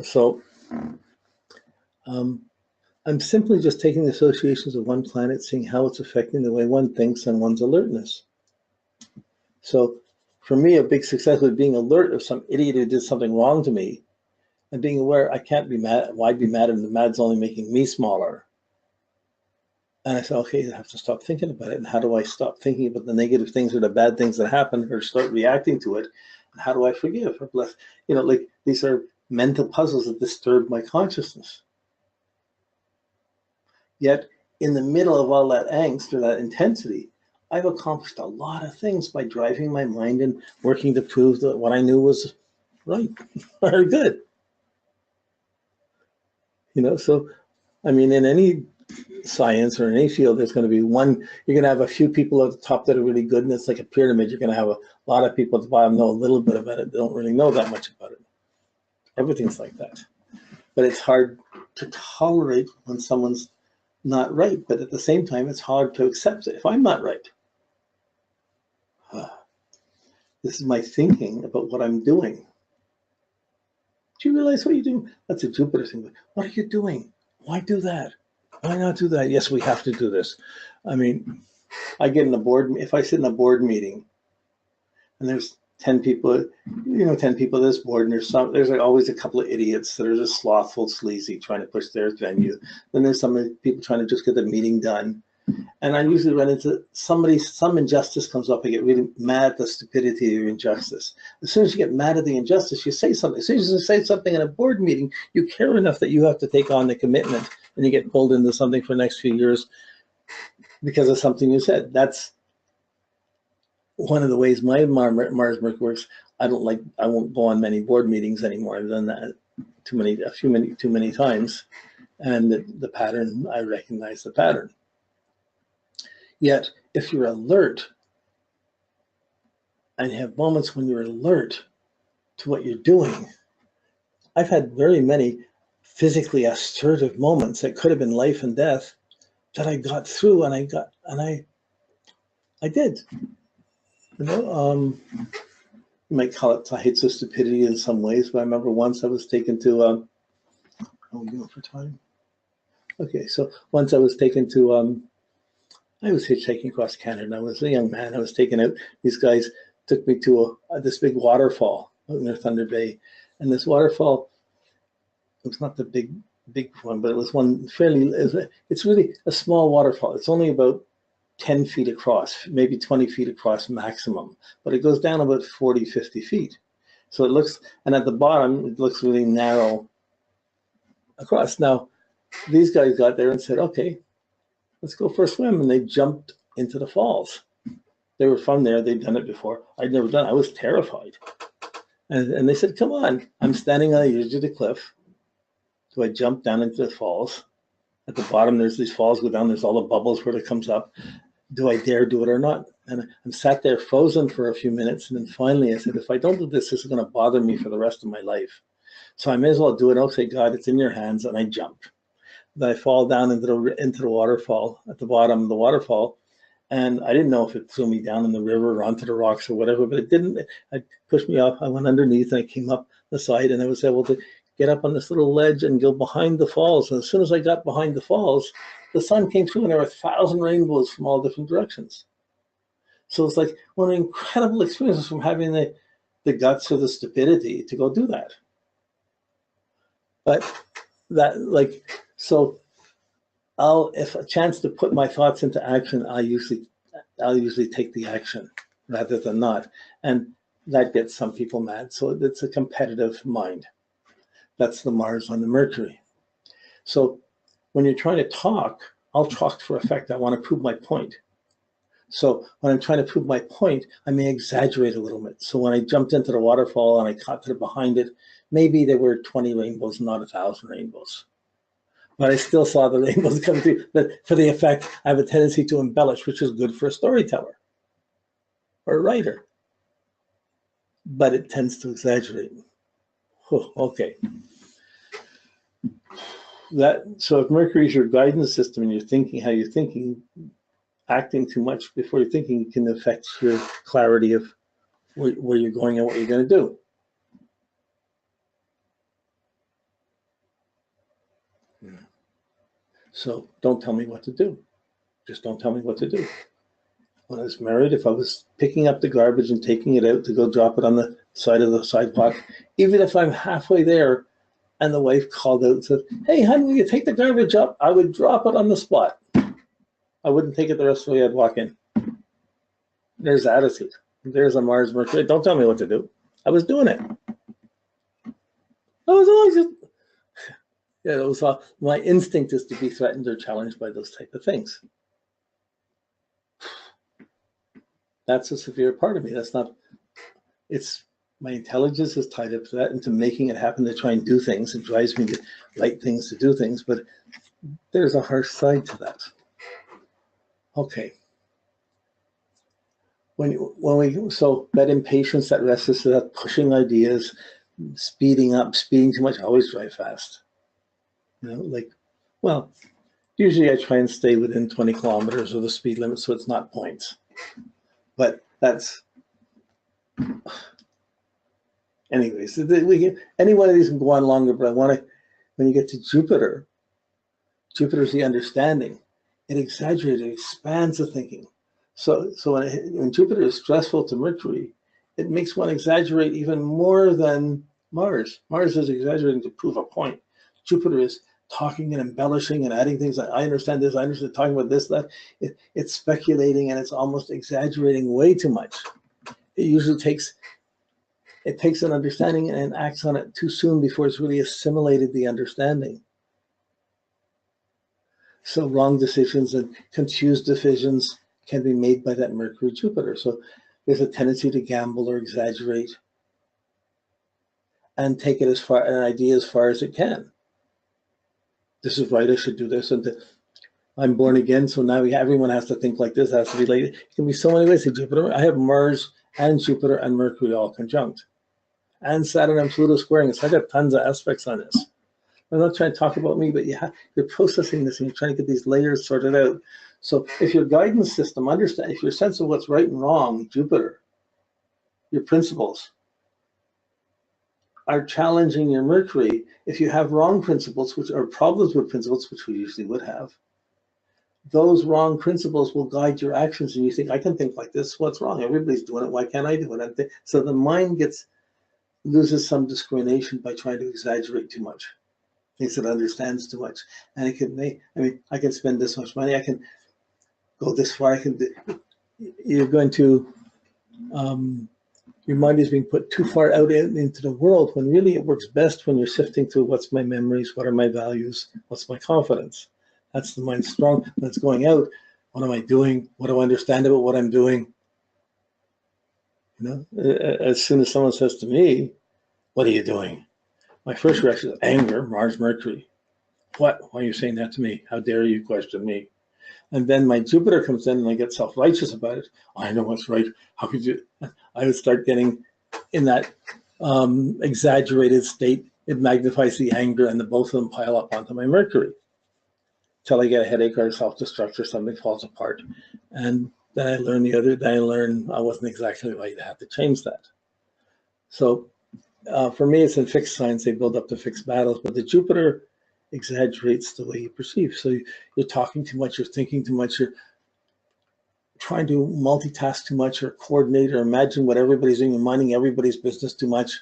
So I'm simply just taking the associations of one planet, seeing how it's affecting the way one thinks and one's alertness. So for me, a big success was being alert of some idiot who did something wrong to me and being aware I can't be mad. Why be mad? And the mad's only making me smaller. And I said, okay, I have to stop thinking about it. And how do I stop thinking about the negative things or the bad things that happen or start reacting to it? And how do I forgive or bless? Like these are mental puzzles that disturb my consciousness. Yet in the middle of all that angst or that intensity, I've accomplished a lot of things by driving my mind and working to prove that what I knew was right or good. So, I mean, in any science or in any field, there's going to be one, you're going to have a few people at the top that are really good, and it's like a pyramid. You're going to have a lot of people at the bottom know a little bit about it. They don't really know that much about it. Everything's like that. But it's hard to tolerate when someone's not right, but at the same time, it's hard to accept it if I'm not right. This is my thinking about what I'm doing. Do you realize what you're doing? That's a Jupiter thing. What are you doing? Why do that? Why not do that? Yes, we have to do this. I mean, I get in a board, if I sit in a board meeting and there's 10 people, 10 people at this board, and there's like always a couple of idiots that are just slothful, sleazy, trying to push their venue. Then there's some people trying to just get the meeting done. And I usually run into some injustice comes up. I get really mad at the stupidity or injustice. As soon as you get mad at the injustice, you say something. As soon as you say something in a board meeting, you care enough that you have to take on the commitment, and you get pulled into something for the next few years because of something you said. That's one of the ways my Mars Mercury works. I won't go on many board meetings anymore. I've done that too many times. And the pattern, I recognize the pattern. Yet, if you're alert, and you have moments when you're alert to what you're doing, I've had very many physically assertive moments that could have been life and death that I got through, and I did. You might call it heights of stupidity in some ways, but I remember once I was taken to, how are we doing for time? Okay, so once I was taken to, I was hitchhiking across Canada. I was a young man. I was taken out. These guys took me to this big waterfall out near Thunder Bay. And this waterfall, it was not the big one, but it was one it's really a small waterfall. It's only about 10 feet across, maybe 20 feet across maximum, but it goes down about 40, 50 feet. So it looks, and at the bottom, it looks really narrow across. Now, these guys got there and said, okay, let's go for a swim. And they jumped into the falls. They were from there. They'd done it before. I'd never done it. I was terrified. And they said, come on. I'm standing on the edge of the cliff. So I jumped down into the falls. At the bottom, there's these falls go down. There's all the bubbles where it comes up. Do I dare do it or not? And I'm sat there frozen for a few minutes. And then finally I said, if I don't do this, this is going to bother me for the rest of my life. So I may as well do it. Okay, God, it's in your hands. And I jumped. Then I fall down into the waterfall at the bottom of the waterfall. And I didn't know if it threw me down in the river or onto the rocks or whatever, but it didn't. It pushed me up. I went underneath and I came up the side, and I was able to get up on this little ledge and go behind the falls. And as soon as I got behind the falls, the sun came through and there were 1,000 rainbows from all different directions. So it's like one of the incredible experiences from having the guts or the stupidity to go do that. But so if a chance to put my thoughts into action, I'll usually take the action rather than not. And that gets some people mad. So it's a competitive mind. That's the Mars on the Mercury. So when you're trying to talk, I'll talk for effect. I want to prove my point. So when I'm trying to prove my point, I may exaggerate a little bit. So when I jumped into the waterfall and I caught to the behind it, maybe there were 20 rainbows, not 1,000 rainbows. But I still saw the rainbows coming through. But for the effect, I have a tendency to embellish, which is good for a storyteller or a writer. But it tends to exaggerate. Okay. So if Mercury is your guidance system and you're thinking how you're thinking, acting too much before you're thinking can affect your clarity of where you're going and what you're going to do. So don't tell me what to do. Just don't tell me what to do. When I was married, if I was picking up the garbage and taking it out to go drop it on the side of the sidewalk, even if I'm halfway there and the wife called out and said, "Hey, honey, will you take the garbage up?" I would drop it on the spot. I wouldn't take it the rest of the way. I'd walk in. There's attitude. There's a Mars Mercury. Don't tell me what to do. I was doing it. I was always just, yeah, it was my instinct is to be threatened or challenged by those type of things. That's a severe part of me. That's not, it's, my intelligence is tied up to that and to making it happen, to try and do things. It drives me to write things, to do things, but there's a harsh side to that. Okay. So that impatience, that restlessness, that pushing ideas, speeding up, speeding too much, I always drive fast. You know, like, well, usually I try and stay within 20 kilometers of the speed limit, so it's not points. But that's, anyways, any one of these can go on longer, but I want to, when you get to Jupiter, Jupiter's the understanding. It exaggerates, it expands the thinking. So when Jupiter is stressful to Mercury, it makes one exaggerate even more than Mars. Mars is exaggerating to prove a point. Jupiter is talking and embellishing and adding things. I understand this, I understand, talking about this, that. It's speculating and it's almost exaggerating way too much. It usually takes an understanding and acts on it too soon before it's really assimilated the understanding. So wrong decisions and confused decisions can be made by that Mercury Jupiter. So there's a tendency to gamble or exaggerate and take it an idea as far as it can. This is right, I should do this. And I'm born again, so now everyone has to think like this, has to be like, it can be so many ways to Jupiter. I have Mars and Jupiter and Mercury all conjunct. And Saturn and Pluto squaring. So I got tons of aspects on this. I'm not trying to talk about me, but you're processing this and you're trying to get these layers sorted out. So if your guidance system, if your sense of what's right and wrong, Jupiter, your principles, are challenging your Mercury, if you have wrong principles, which are problems with principles, which we usually would have, those wrong principles will guide your actions. And you think, I can think like this, what's wrong? Everybody's doing it, why can't I do it? So the mind loses some discrimination by trying to exaggerate too much. Thinks it understands too much. And it can make, I can spend this much money, I can go this far, you're going to, your mind is being put too far out into the world when really it works best when you're sifting through what's my memories, what are my values, what's my confidence. That's the mind strong. When it's going out, what am I doing? What do I understand about what I'm doing? You know, as soon as someone says to me, "What are you doing?" My first reaction is anger, Mars, Mercury. What? Why are you saying that to me? How dare you question me? And then my Jupiter comes in and I get self-righteous about it. I know what's right. How could you? I would start getting in that exaggerated state. It magnifies the anger and the both of them pile up onto my Mercury till I get a headache or a self-destruct or something falls apart. And then I learn I wasn't exactly right. I have to change that. So for me, it's in fixed signs. They build up to fixed battles, but the Jupiter exaggerates the way you perceive. So you're talking too much, you're thinking too much, you're trying to multitask too much or coordinate or imagine what everybody's doing, you're minding everybody's business too much.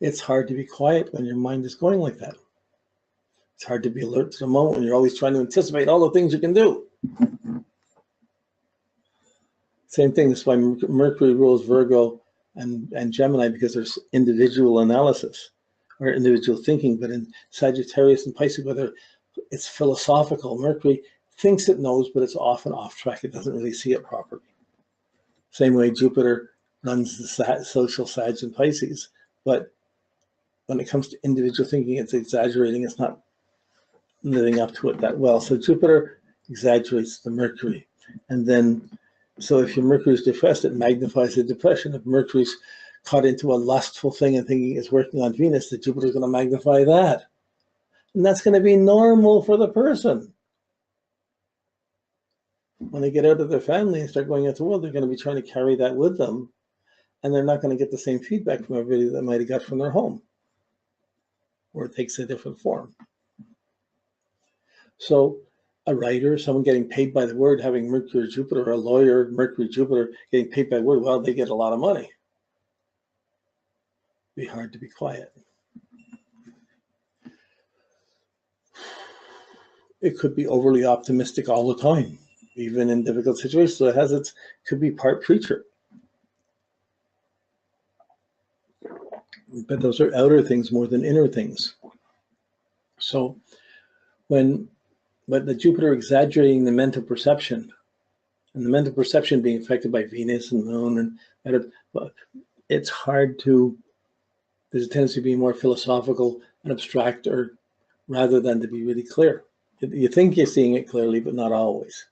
It's hard to be quiet when your mind is going like that. It's hard to be alert to the moment when you're always trying to anticipate all the things you can do. Same thing, that's why Mercury rules Virgo and Gemini, because there's individual analysis or individual thinking. But in Sagittarius and Pisces, whether it's philosophical, Mercury thinks it knows, but it's often off track. It doesn't really see it properly. Same way Jupiter runs the social Sag and Pisces, but when it comes to individual thinking, it's exaggerating. It's not living up to it that well. So Jupiter exaggerates the Mercury. And then, so if your Mercury is depressed, it magnifies the depression. If Mercury's caught into a lustful thing and thinking it's working on Venus, the Jupiter is going to magnify that. And that's going to be normal for the person. When they get out of their family and start going out to the world, they're going to be trying to carry that with them. And they're not going to get the same feedback from everybody that might have got from their home, or it takes a different form. So a writer, someone getting paid by the word, having Mercury, Jupiter, a lawyer, Mercury, Jupiter, getting paid by the word, well, they get a lot of money. Be hard to be quiet. It could be overly optimistic all the time, even in difficult situations. So it could be part preacher. But those are outer things more than inner things. So when the Jupiter exaggerating the mental perception, and the mental perception being affected by Venus and Moon, and it's hard to, there's a tendency to be more philosophical and abstract, or rather than to be really clear. You think you're seeing it clearly, but not always.